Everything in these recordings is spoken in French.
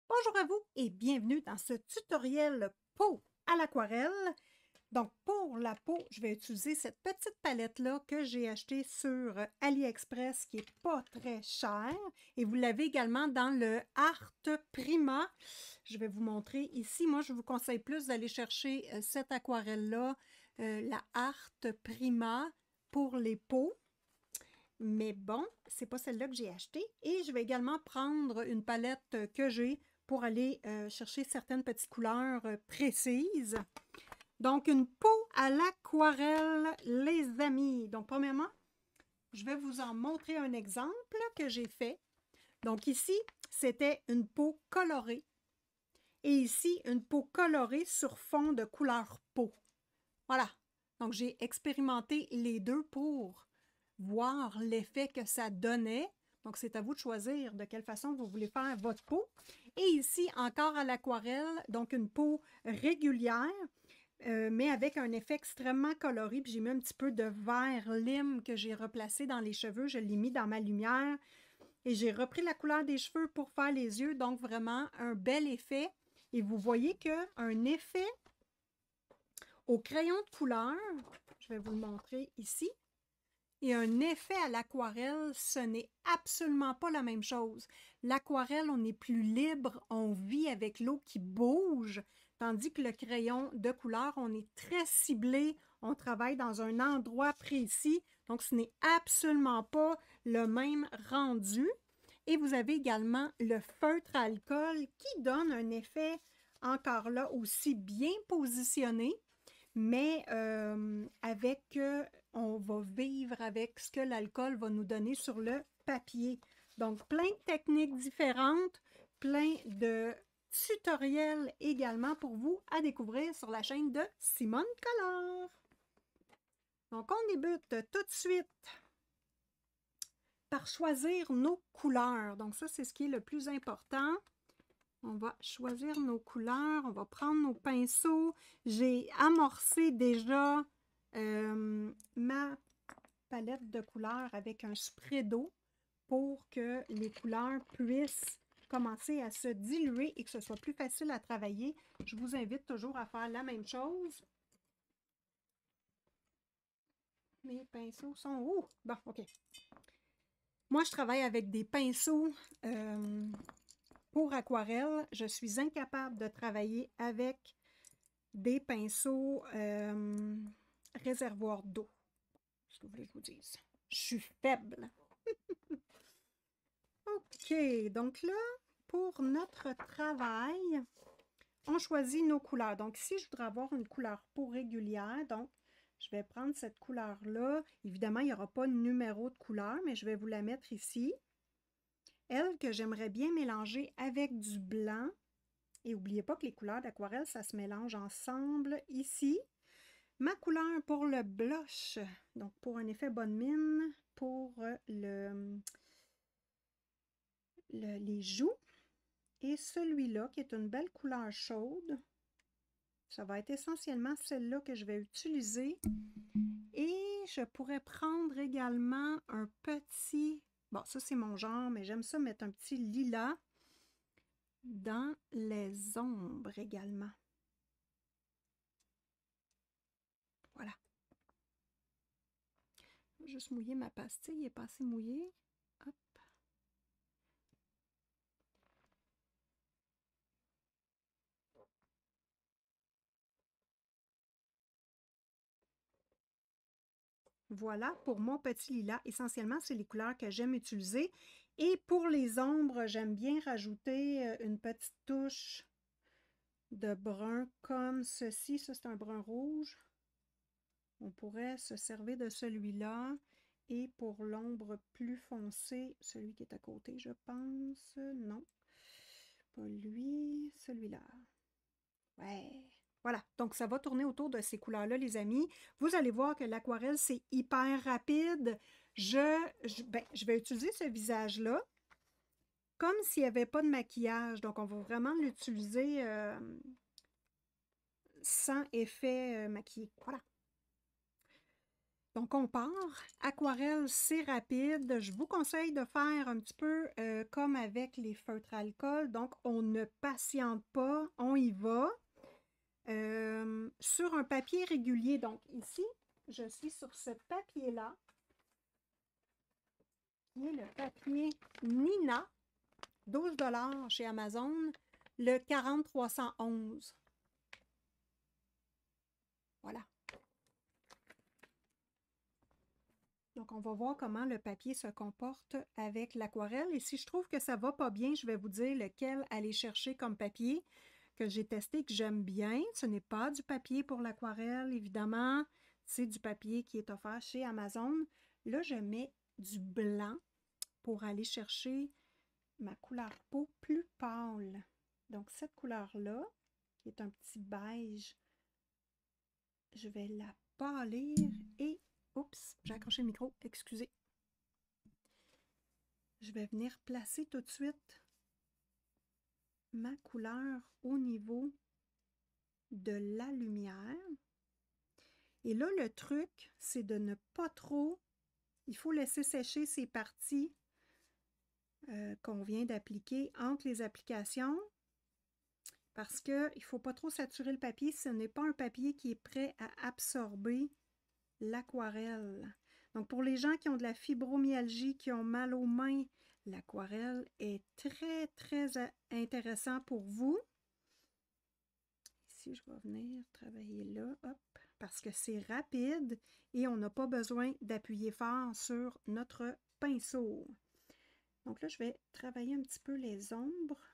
Bonjour à vous et bienvenue dans ce tutoriel peau à l'aquarelle. Donc pour la peau, je vais utiliser cette petite palette-là que j'ai achetée sur AliExpress qui n'est pas très chère. Et vous l'avez également dans le Art Prima. Je vais vous montrer ici. Moi, je vous conseille plus d'aller chercher cette aquarelle-là, la Art Prima pour les peaux. Mais bon, c'est pas celle-là que j'ai achetée. Et je vais également prendre une palette que j'ai pour aller chercher certaines petites couleurs précises. Donc, une peau à l'aquarelle, les amis. Donc, premièrement, je vais vous en montrer un exemple que j'ai fait. Donc, ici, c'était une peau colorée. Et ici, une peau colorée sur fond de couleur peau. Voilà. Donc, j'ai expérimenté les deux pour voir l'effet que ça donnait. Donc, c'est à vous de choisir de quelle façon vous voulez faire votre peau. Et ici, encore à l'aquarelle, donc une peau régulière, mais avec un effet extrêmement coloré. Puis j'ai mis un petit peu de vert lime que j'ai replacé dans les cheveux. Je l'ai mis dans ma lumière. Et j'ai repris la couleur des cheveux pour faire les yeux. Donc, vraiment, un bel effet. Et vous voyez qu'un effet au crayon de couleur, je vais vous le montrer ici, et un effet à l'aquarelle, ce n'est absolument pas la même chose. L'aquarelle, on est plus libre, on vit avec l'eau qui bouge, tandis que le crayon de couleur, on est très ciblé, on travaille dans un endroit précis, donc ce n'est absolument pas le même rendu. Et vous avez également le feutre à alcool qui donne un effet encore là aussi bien positionné, mais on va vivre avec ce que l'alcool va nous donner sur le papier. Donc, plein de techniques différentes, plein de tutoriels également pour vous à découvrir sur la chaîne de Simone Color. Donc, on débute tout de suite par choisir nos couleurs. Donc, ça, c'est ce qui est le plus important. On va choisir nos couleurs, on va prendre nos pinceaux. J'ai amorcé déjà ma palette de couleurs avec un spray d'eau pour que les couleurs puissent commencer à se diluer et que ce soit plus facile à travailler. Je vous invite toujours à faire la même chose. Mes pinceaux sont... Oh! Bon, OK. Moi, je travaille avec des pinceaux... pour aquarelle, je suis incapable de travailler avec des pinceaux réservoirs d'eau. Ce que vous voulez que je vous dise. Je suis faible. OK, donc là, pour notre travail, on choisit nos couleurs. Donc ici, je voudrais avoir une couleur peau régulière. Donc, je vais prendre cette couleur-là. Évidemment, il n'y aura pas de numéro de couleur, mais je vais vous la mettre ici. Elle, que j'aimerais bien mélanger avec du blanc. Et n'oubliez pas que les couleurs d'aquarelle, ça se mélange ensemble ici. Ma couleur pour le blush, donc pour un effet bonne mine, pour les joues. Et celui-là, qui est une belle couleur chaude, ça va être essentiellement celle-là que je vais utiliser. Et je pourrais prendre également un petit... Bon, ça c'est mon genre, mais j'aime ça mettre un petit lilas dans les ombres également. Voilà. Je vais juste mouiller ma pastille, elle n'est pas assez mouillée. Hop. Voilà pour mon petit lilas. Essentiellement, c'est les couleurs que j'aime utiliser. Et pour les ombres, j'aime bien rajouter une petite touche de brun comme ceci. Ça, c'est un brun rouge. On pourrait se servir de celui-là. Et pour l'ombre plus foncée, celui qui est à côté, je pense. Non, pas lui, celui-là. Ouais. Voilà, donc ça va tourner autour de ces couleurs-là, les amis. Vous allez voir que l'aquarelle, c'est hyper rapide. Je vais utiliser ce visage-là comme s'il n'y avait pas de maquillage. Donc, on va vraiment l'utiliser sans effet maquillé. Voilà. Donc, on part. Aquarelle, c'est rapide. Je vous conseille de faire un petit peu comme avec les feutres à alcool. Donc, on ne patiente pas, on y va. Sur un papier régulier. Donc, ici, je suis sur ce papier-là, qui est le papier Nina, 12 $ chez Amazon, le 40311. Voilà. Donc, on va voir comment le papier se comporte avec l'aquarelle. Et si je trouve que ça ne va pas bien, je vais vous dire lequel aller chercher comme papier que j'ai testé, que j'aime bien. Ce n'est pas du papier pour l'aquarelle, évidemment. C'est du papier qui est offert chez Amazon. Là, je mets du blanc pour aller chercher ma couleur peau plus pâle. Donc, cette couleur-là, qui est un petit beige, je vais la pâlir et... Oups, j'ai accroché le micro, excusez. Je vais venir placer tout de suite ma couleur au niveau de la lumière. Et là, le truc, c'est de ne pas trop... Il faut laisser sécher ces parties qu'on vient d'appliquer entre les applications parce qu'il ne faut pas trop saturer le papier. Ce n'est pas un papier qui est prêt à absorber l'aquarelle. Donc, pour les gens qui ont de la fibromyalgie, qui ont mal aux mains, l'aquarelle est très, très intéressant pour vous. Ici, je vais venir travailler là, hop, parce que c'est rapide et on n'a pas besoin d'appuyer fort sur notre pinceau. Donc là, je vais travailler un petit peu les ombres.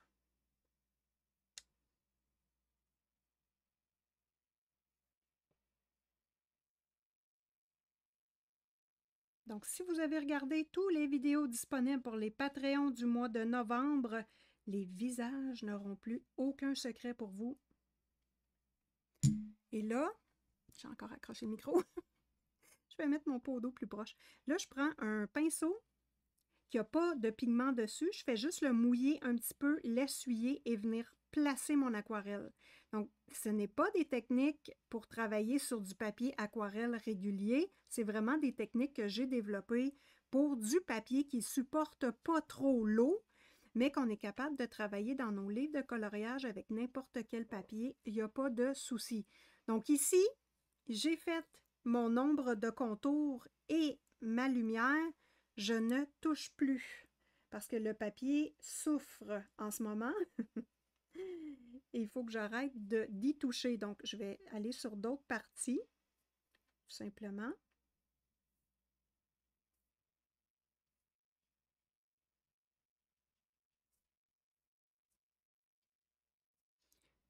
Donc, si vous avez regardé toutes les vidéos disponibles pour les Patreons du mois de novembre, les visages n'auront plus aucun secret pour vous. Et là, j'ai encore accroché le micro. Je vais mettre mon pot d'eau plus proche. Là, je prends un pinceau qui n'a pas de pigment dessus. Je fais juste le mouiller un petit peu, l'essuyer et venir placer mon aquarelle. Donc, ce n'est pas des techniques pour travailler sur du papier aquarelle régulier. C'est vraiment des techniques que j'ai développées pour du papier qui ne supporte pas trop l'eau, mais qu'on est capable de travailler dans nos livres de coloriage avec n'importe quel papier. Il n'y a pas de souci. Donc ici, j'ai fait mon ombre de contour et ma lumière. Je ne touche plus parce que le papier souffre en ce moment. Et il faut que j'arrête d'y toucher. Donc, je vais aller sur d'autres parties, tout simplement.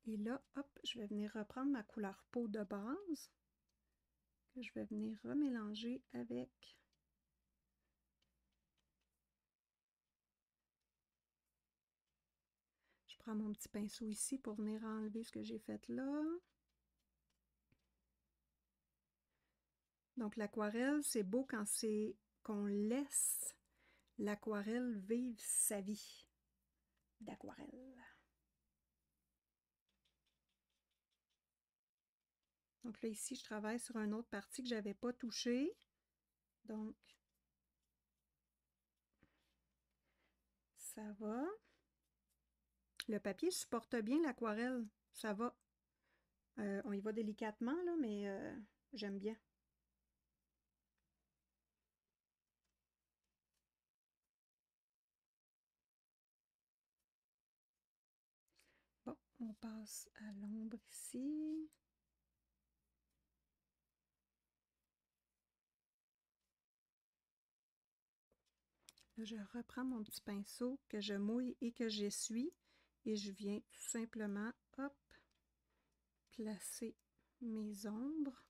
Et là, hop, je vais venir reprendre ma couleur peau de base, que je vais venir remélanger avec je prends mon petit pinceau ici pour venir enlever ce que j'ai fait là. Donc, l'aquarelle, c'est beau quand c'est qu'on laisse l'aquarelle vivre sa vie d'aquarelle. Donc là, ici, je travaille sur une autre partie que je n'avais pas touchée. Donc, ça va. Le papier supporte bien l'aquarelle. Ça va. On y va délicatement, là, mais j'aime bien. Bon, on passe à l'ombre ici. Là, je reprends mon petit pinceau que je mouille et que j'essuie et je viens tout simplement, hop, placer mes ombres.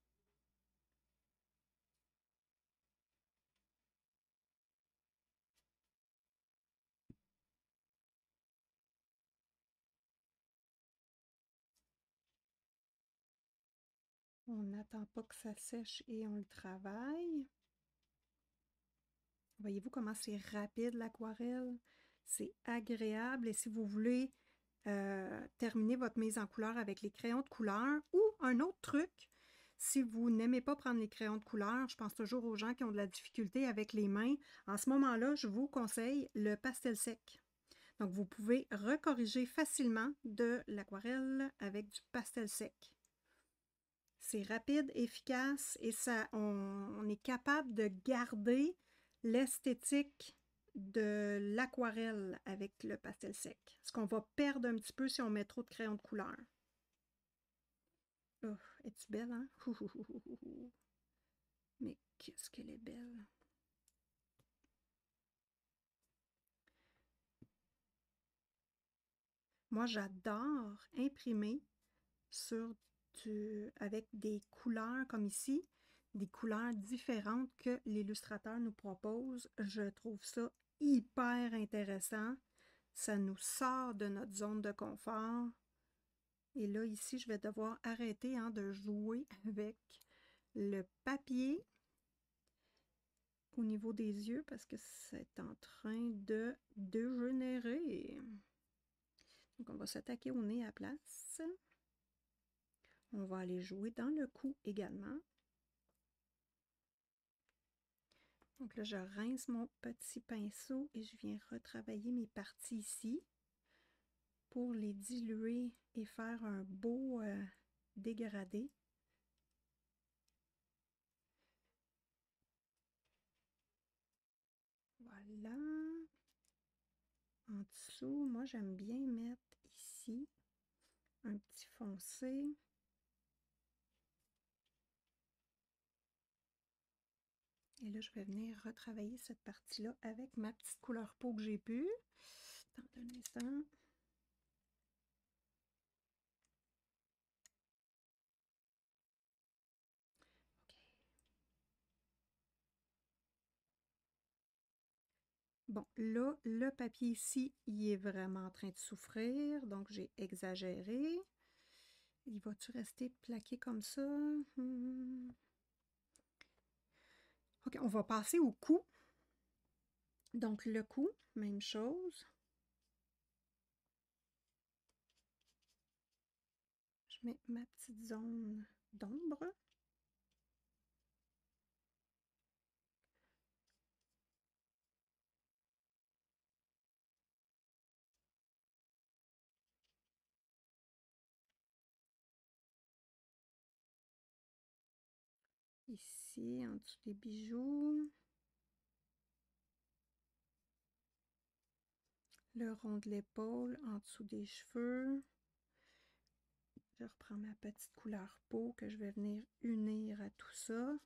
On n'attend pas que ça sèche et on le travaille. Voyez-vous comment c'est rapide l'aquarelle? C'est agréable et si vous voulez terminer votre mise en couleur avec les crayons de couleur ou un autre truc, Si vous n'aimez pas prendre les crayons de couleur, je pense toujours aux gens qui ont de la difficulté avec les mains. En ce moment-là, je vous conseille le pastel sec. Donc, vous pouvez recorriger facilement de l'aquarelle avec du pastel sec. C'est rapide, efficace et ça, on est capable de garder l'esthétique de l'aquarelle avec le pastel sec. Ce qu'on va perdre un petit peu si on met trop de crayons de couleur. Oh, es-tu belle, hein? Mais qu'est-ce qu'elle est belle! Moi, j'adore imprimer avec des couleurs comme ici, des couleurs différentes que l'illustrateur nous propose. Je trouve ça hyper intéressant. Ça nous sort de notre zone de confort. Et là, ici, je vais devoir arrêter de jouer avec le papier au niveau des yeux parce que c'est en train de dégénérer. Donc, on va s'attaquer au nez à la place. On va aller jouer dans le cou également. Donc là, je rince mon petit pinceau et je viens retravailler mes parties ici pour les diluer et faire un beau dégradé. Voilà. En dessous, moi j'aime bien mettre ici un petit foncé. Et là, je vais venir retravailler cette partie-là avec ma petite couleur peau que j'ai pu. Attends un instant. Bon, là, le papier ici, il est vraiment en train de souffrir, donc j'ai exagéré. Il va-tu rester plaqué comme ça? OK, on va passer au cou. Donc, le cou, même chose. Je mets ma petite zone d'ombre. Ici, en dessous des bijoux. Le rond de l'épaule, en dessous des cheveux. Je reprends ma petite couleur peau que je vais venir unir à tout ça.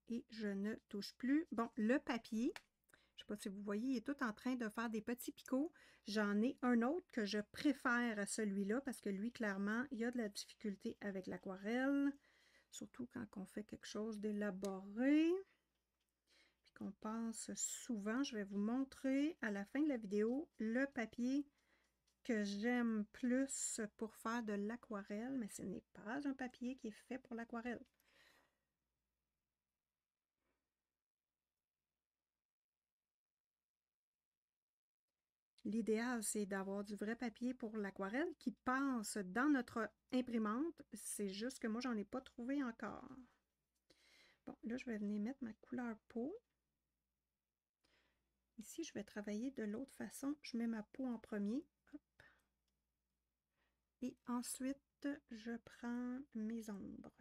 Et je ne touche plus. Bon, le papier, je ne sais pas si vous voyez, il est tout en train de faire des petits picots. J'en ai un autre que je préfère à celui-là parce que lui, clairement, il y a de la difficulté avec l'aquarelle. Surtout quand on fait quelque chose d'élaboré. Puis qu'on pense souvent, je vais vous montrer à la fin de la vidéo le papier que j'aime plus pour faire de l'aquarelle, mais ce n'est pas un papier qui est fait pour l'aquarelle. L'idéal, c'est d'avoir du vrai papier pour l'aquarelle qui passe dans notre imprimante. C'est juste que moi, j'en ai pas trouvé encore. Bon, là, je vais venir mettre ma couleur peau. Ici, je vais travailler de l'autre façon. Je mets ma peau en premier. Hop. Et ensuite, je prends mes ombres.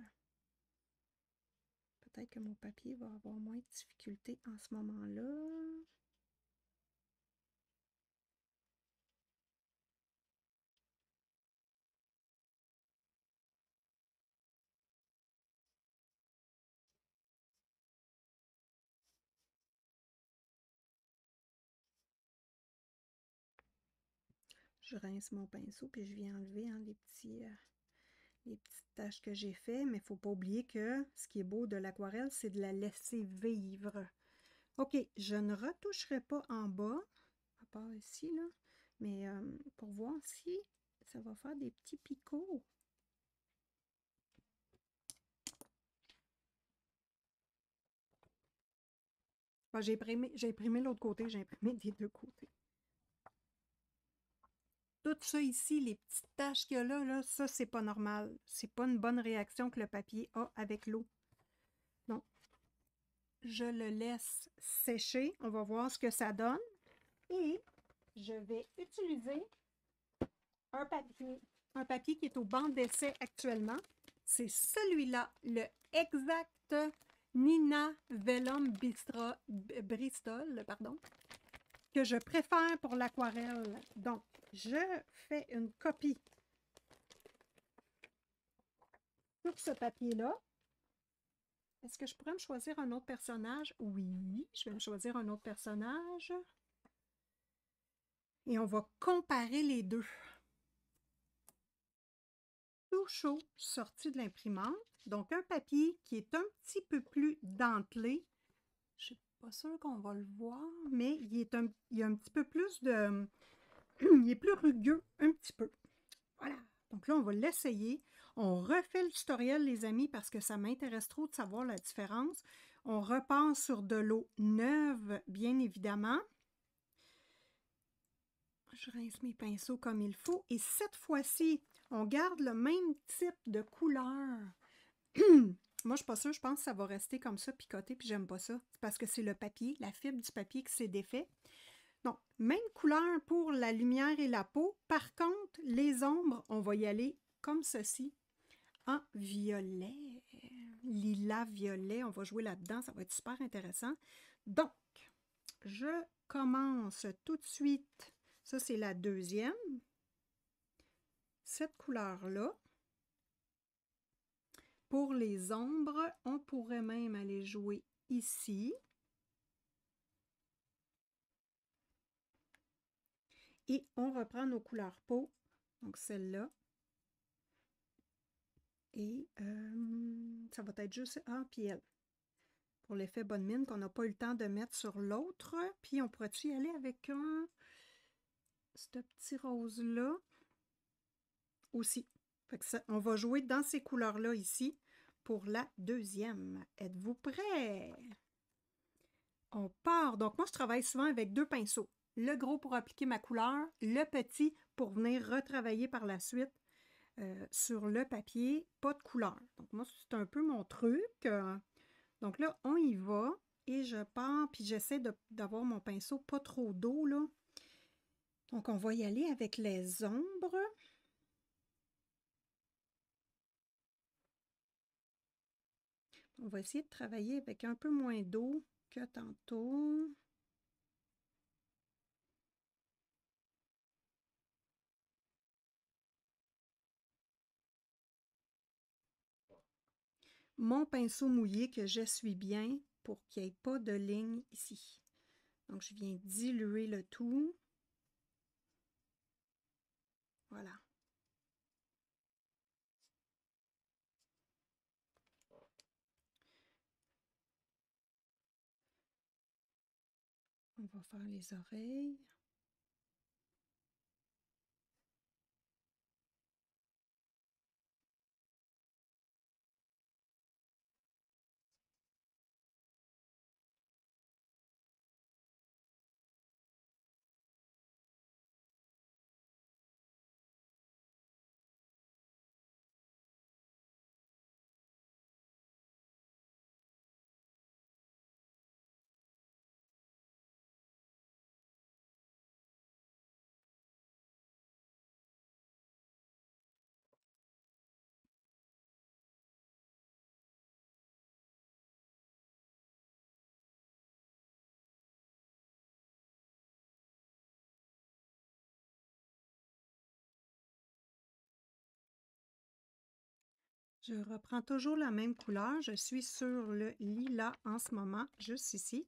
Peut-être que mon papier va avoir moins de difficulté en ce moment-là. Je rince mon pinceau puis je viens enlever les petites taches que j'ai fait, mais il ne faut pas oublier que ce qui est beau de l'aquarelle, c'est de la laisser vivre. OK, je ne retoucherai pas en bas, à part ici, là, mais pour voir si ça va faire des petits picots. J'ai imprimé l'autre côté, j'ai imprimé des deux côtés. tout ça ici, les petites taches qu'il y a là, ça, c'est pas normal. C'est pas une bonne réaction que le papier a avec l'eau. Donc, je le laisse sécher. On va voir ce que ça donne. Et je vais utiliser un papier qui est au banc d'essai actuellement. C'est celui-là, le Exact Nina Vellum Bristol, pardon, que je préfère pour l'aquarelle. Donc, je fais une copie sur ce papier-là. Est-ce que je pourrais me choisir un autre personnage? Oui, je vais me choisir un autre personnage. Et on va comparer les deux. Tout chaud, sorti de l'imprimante. Donc, un papier qui est un petit peu plus dentelé. Je ne suis pas sûre qu'on va le voir, mais il y a un petit peu plus de... il est plus rugueux, un petit peu. Voilà. Donc là, on va l'essayer. On refait le tutoriel, les amis, parce que ça m'intéresse trop de savoir la différence. On repart sur de l'eau neuve, bien évidemment. Je rince mes pinceaux comme il faut. Et cette fois-ci, on garde le même type de couleur. Moi, je suis pas sûre, je pense que ça va rester comme ça, picoté, puis j'aime pas ça. C'est parce que c'est le papier, la fibre du papier qui s'est défait. Donc, même couleur pour la lumière et la peau. Par contre, les ombres, on va y aller comme ceci, en violet. Lilas violet, on va jouer là-dedans, ça va être super intéressant. Donc, je commence tout de suite. Ça, c'est la deuxième. Cette couleur-là. Pour les ombres, on pourrait même aller jouer ici. Et on reprend nos couleurs peau. Donc, celle-là. Et ça va être juste... Ah, puis elle. Pour l'effet bonne mine qu'on n'a pas eu le temps de mettre sur l'autre. Puis, on pourrait-tu y aller avec ce petit rose-là aussi. Fait que ça, on va jouer dans ces couleurs-là ici pour la deuxième. Êtes-vous prêts? On part. Donc, moi, je travaille souvent avec deux pinceaux. Le gros pour appliquer ma couleur, le petit pour venir retravailler par la suite sur le papier, pas de couleur. Donc, moi, c'est un peu mon truc. Donc là, on y va et je pars, puis j'essaie d'avoir mon pinceau pas trop d'eau, là. Donc, on va y aller avec les ombres. On va essayer de travailler avec un peu moins d'eau que tantôt. Mon pinceau mouillé que j'essuie bien pour qu'il n'y ait pas de ligne ici. Donc, je viens diluer le tout. Voilà. On va faire les oreilles. Je reprends toujours la même couleur. Je suis sur le lilas en ce moment, juste ici.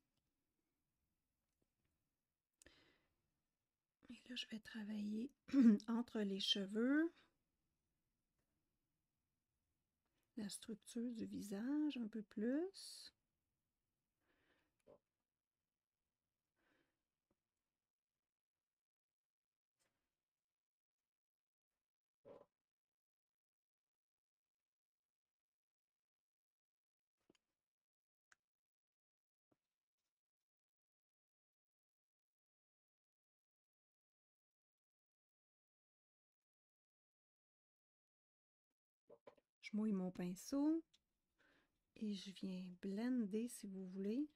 Et là, je vais travailler entre les cheveux, la structure du visage un peu plus. Je mouille mon pinceau et je viens blender si vous voulez.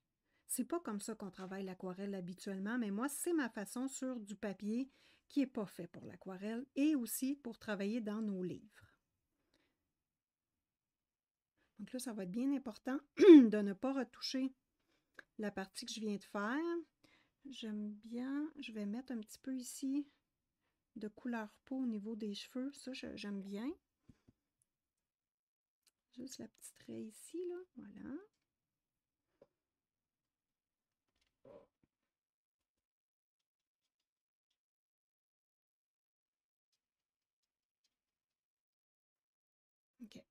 C'est pas comme ça qu'on travaille l'aquarelle habituellement, mais moi, c'est ma façon sur du papier qui n'est pas fait pour l'aquarelle et aussi pour travailler dans nos livres. Donc là, ça va être bien important de ne pas retoucher la partie que je viens de faire. J'aime bien, je vais mettre un petit peu ici de couleur peau au niveau des cheveux. Ça, j'aime bien. Juste la petite raie ici, là. Voilà. OK.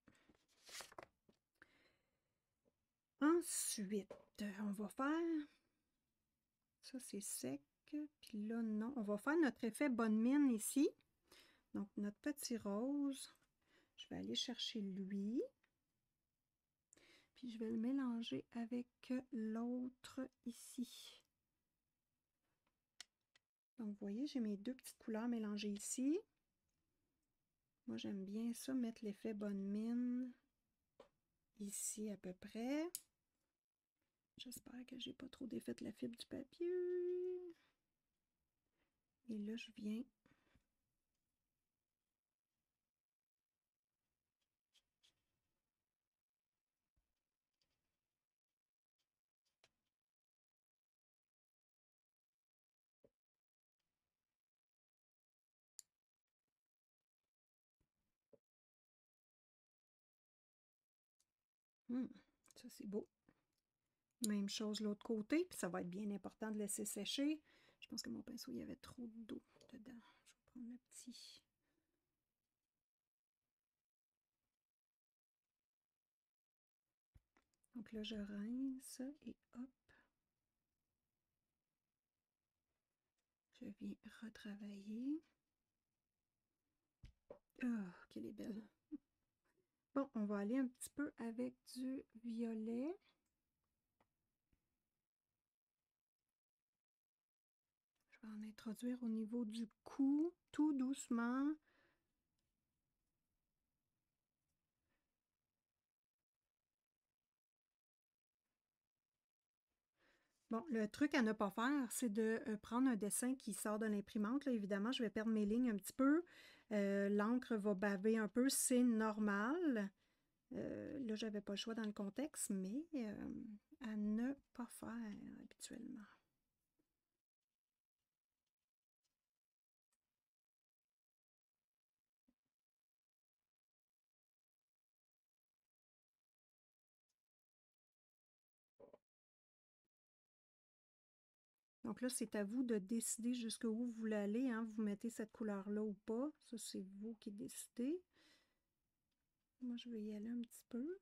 Ensuite, on va faire... Ça, c'est sec. Puis là, non. On va faire notre effet bonne mine ici. Donc, notre petit rose. Je vais aller chercher lui. Puis, je vais le mélanger avec l'autre ici. Donc, vous voyez, j'ai mes deux petites couleurs mélangées ici. Moi, j'aime bien ça, mettre l'effet bonne mine ici à peu près. J'espère que j'ai pas trop défait la fibre du papier. Et là, je viens ça, c'est beau. Même chose de l'autre côté, puis ça va être bien important de laisser sécher. Je pense que mon pinceau, il y avait trop d'eau dedans. Je vais prendre le petit. Donc là, je rince et hop. Je viens retravailler. Oh, qu'elle est belle. Bon, on va aller un petit peu avec du violet. Je vais en introduire au niveau du cou, tout doucement. Bon, le truc à ne pas faire, c'est de prendre un dessin qui sort de l'imprimante. Là, évidemment, je vais perdre mes lignes un petit peu. L'encre va baver un peu, c'est normal. Là, j'avais pas le choix dans le contexte, mais à ne pas faire habituellement. Donc là, c'est à vous de décider jusqu'où vous voulez aller. Hein. Vous mettez cette couleur-là ou pas. Ça, c'est vous qui décidez. Moi, je vais y aller un petit peu.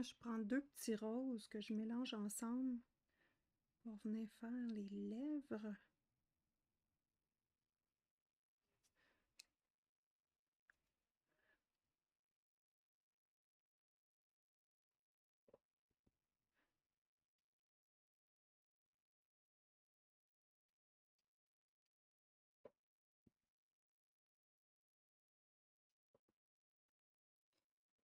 Je prends deux petits roses que je mélange ensemble pour venir faire les lèvres.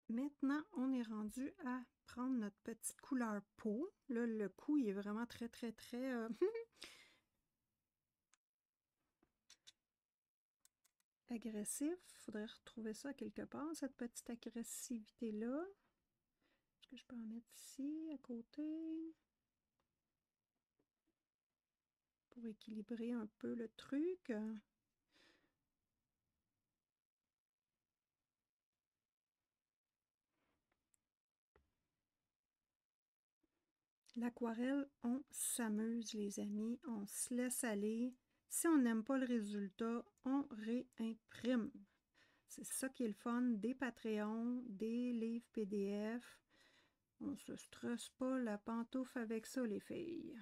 maintenant, on est rendu à prendre notre petite couleur peau. Là, le cou, il est vraiment très, très, très... agressif. Il faudrait retrouver ça quelque part, cette petite agressivité-là. Est-ce que je peux en mettre ici, à côté? Pour équilibrer un peu le truc. L'aquarelle, on s'amuse, les amis. On se laisse aller. Si on n'aime pas le résultat, on réimprime. C'est ça qui est le fun des Patreons, des livres PDF. On se stresse pas la pantoufle avec ça, les filles.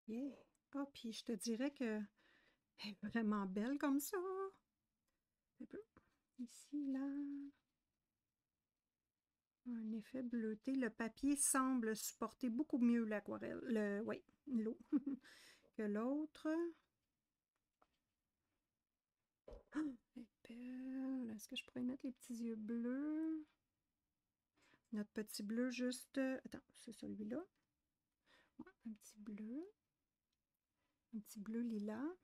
Yeah. Ah, puis je te dirais que elle est vraiment belle comme ça. Un peu. Ici, là. Un effet bleuté. Le papier semble supporter beaucoup mieux l'aquarelle. Oui, l'eau que l'autre. Ah, elle est belle. Est-ce que je pourrais mettre les petits yeux bleus? Notre petit bleu juste... Attends, c'est celui-là. Ouais, un petit bleu. Un petit bleu lilas.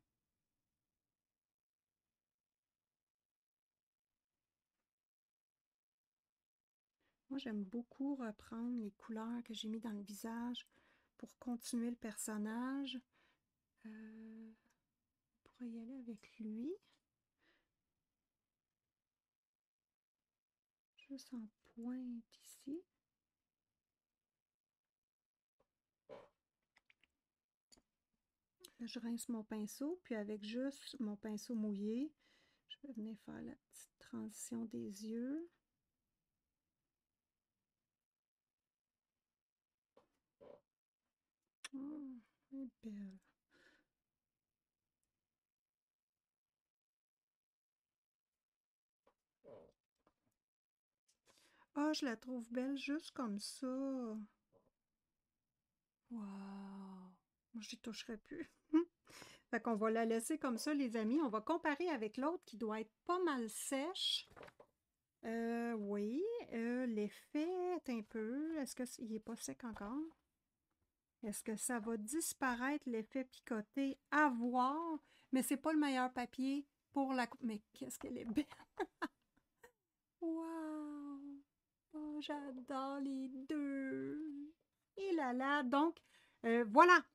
Moi, j'aime beaucoup reprendre les couleurs que j'ai mis dans le visage pour continuer le personnage. On pourrait y aller avec lui. Juste en pointe ici. Là, je rince mon pinceau, puis avec juste mon pinceau mouillé, je vais venir faire la petite transition des yeux. Oh, elle est belle. Ah, je la trouve belle juste comme ça. Wow! Moi, j'y toucherai plus. Fait qu'on va la laisser comme ça, les amis. On va comparer avec l'autre qui doit être pas mal sèche. Oui, l'effet est un peu... Est-ce qu'il n'est pas sec encore? Est-ce que ça va disparaître, l'effet picoté? À voir, mais c'est pas le meilleur papier pour la... Mais qu'est-ce qu'elle est belle! Wow! Oh, j'adore les deux! Et là là, donc, voilà!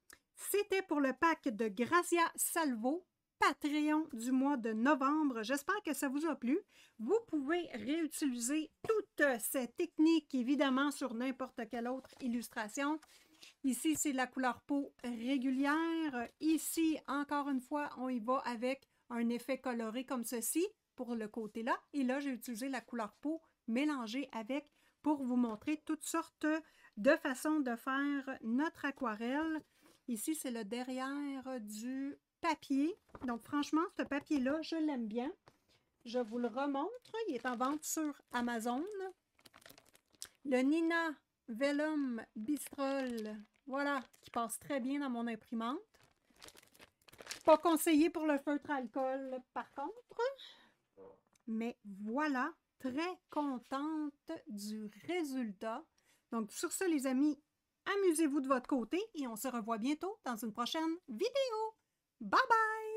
C'était pour le pack de Grazia Salvo, Patreon du mois de novembre. J'espère que ça vous a plu. Vous pouvez réutiliser toutes ces techniques, évidemment, sur n'importe quelle autre illustration. Ici, c'est la couleur peau régulière. Ici, encore une fois, on y va avec un effet coloré comme ceci pour le côté-là. Et là, j'ai utilisé la couleur peau mélangée avec pour vous montrer toutes sortes de façons de faire notre aquarelle. Ici, c'est le derrière du papier. Donc, franchement, ce papier-là, je l'aime bien. Je vous le remontre. Il est en vente sur Amazon. Le Nina Vellum Bistrol, voilà, qui passe très bien dans mon imprimante. Pas conseillé pour le feutre alcool, par contre. Mais voilà, très contente du résultat. Donc, sur ce, les amis, amusez-vous de votre côté et on se revoit bientôt dans une prochaine vidéo. Bye bye!